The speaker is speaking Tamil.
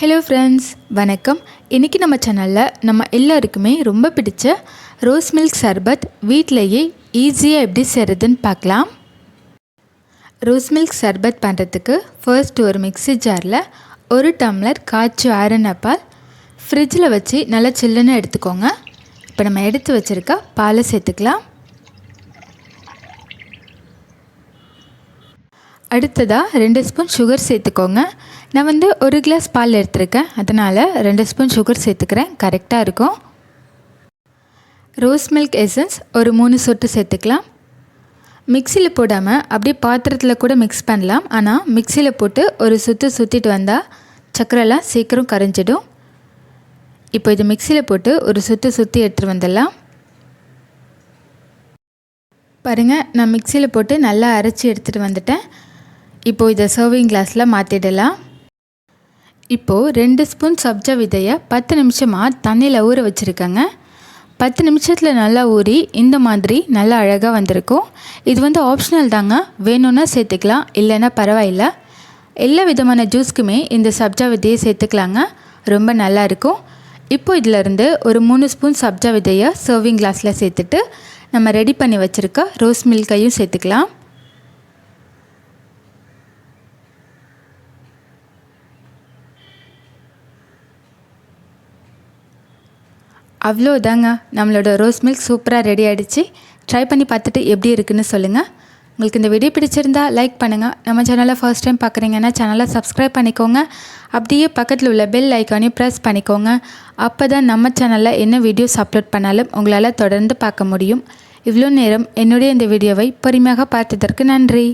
ஹலோ ஃப்ரெண்ட்ஸ், வணக்கம். இன்றைக்கி நம்ம சேனலில் நம்ம எல்லாருக்குமே ரொம்ப பிடிச்ச ரோஸ் மில்க் சர்பத் வீட்டிலையே ஈஸியாக எப்படி செய்கிறதுன்னு பார்க்கலாம். ரோஸ் மில்க் சர்பத் பண்ணுறதுக்கு ஃபர்ஸ்ட் ஒரு மிக்ஸி ஜாரில் 1 டம்ளர் காய்ச்சி ஆறின பால் ஃப்ரிட்ஜில் வச்சு நல்லா சில்லுன்னு எடுத்துக்கோங்க. இப்போ நம்ம எடுத்து வச்சுருக்க பாலை சேர்த்துக்கலாம். அடுத்ததாக 2 ஸ்பூன் சுகர் சேர்த்துக்கோங்க. நான் 1 கிளாஸ் பால் எடுத்துருக்கேன், அதனால் 2 ஸ்பூன் சுகர் சேர்த்துக்கிறேன், கரெக்டாக இருக்கும். ரோஸ் மில்க் எசன்ஸ் ஒரு 3 சொட்டு சேர்த்துக்கலாம். மிக்சியில் போடாமல் அப்படியே பாத்திரத்தில் கூட மிக்ஸ் பண்ணலாம், ஆனால் மிக்சியில் போட்டு ஒரு சுற்றிட்டு வந்தால் சர்க்கரைலாம் சீக்கிரம் கரைஞ்சிடும். இப்போ இது மிக்சியில் போட்டு ஒரு சுற்றி எடுத்துகிட்டு வந்துடலாம். பாருங்கள், நான் மிக்சியில் போட்டு நல்லா அரைச்சி எடுத்துகிட்டு வந்துட்டேன். இப்போது இதை சர்விங் கிளாஸில் மாற்றிடலாம். இப்போது 2 ஸ்பூன் சப்ஜா விதையை 10 நிமிஷமாக தண்ணியில் ஊற வச்சுருக்கேங்க. 10 நிமிஷத்தில் நல்லா ஊறி இந்த மாதிரி நல்லா அழகாக வந்திருக்கும். இது ஆப்ஷனல் தாங்க, வேணும்னா சேர்த்துக்கலாம், இல்லைன்னா பரவாயில்ல. எல்லா விதமான ஜூஸ்க்குமே இந்த சப்ஜா விதையை சேர்த்துக்கலாங்க, ரொம்ப நல்லா இருக்கும். இப்போ இதிலேருந்து ஒரு 3 ஸ்பூன் சப்ஜா விதையை சர்விங் கிளாஸில் சேர்த்துட்டு நம்ம ரெடி பண்ணி வச்சுருக்க ரோஸ் மில்கையும் சேர்த்துக்கலாம். அவ்வளோதாங்க, நம்மளோட ரோஸ் மில்க் சூப்பராக ரெடி ஆகிடுச்சு. ட்ரை பண்ணி பார்த்துட்டு எப்படி இருக்குன்னு சொல்லுங்கள். உங்களுக்கு இந்த வீடியோ பிடிச்சிருந்தா லைக் பண்ணுங்கள். நம்ம சேனலை ஃபர்ஸ்ட் டைம் பார்க்குறீங்கன்னா சேனலை சப்ஸ்கிரைப் பண்ணிக்கோங்க. அப்படியே பக்கத்தில் உள்ள பெல் ஐக்கானையும் ப்ரெஸ் பண்ணிக்கோங்க. அப்போ தான் நம்ம சேனலில் என்ன வீடியோஸ் அப்லோட் பண்ணாலும் உங்களால் தொடர்ந்து பார்க்க முடியும். இவ்வளோ நேரம் என்னுடைய இந்த வீடியோவை பொறுமையாக பார்த்ததற்கு நன்றி.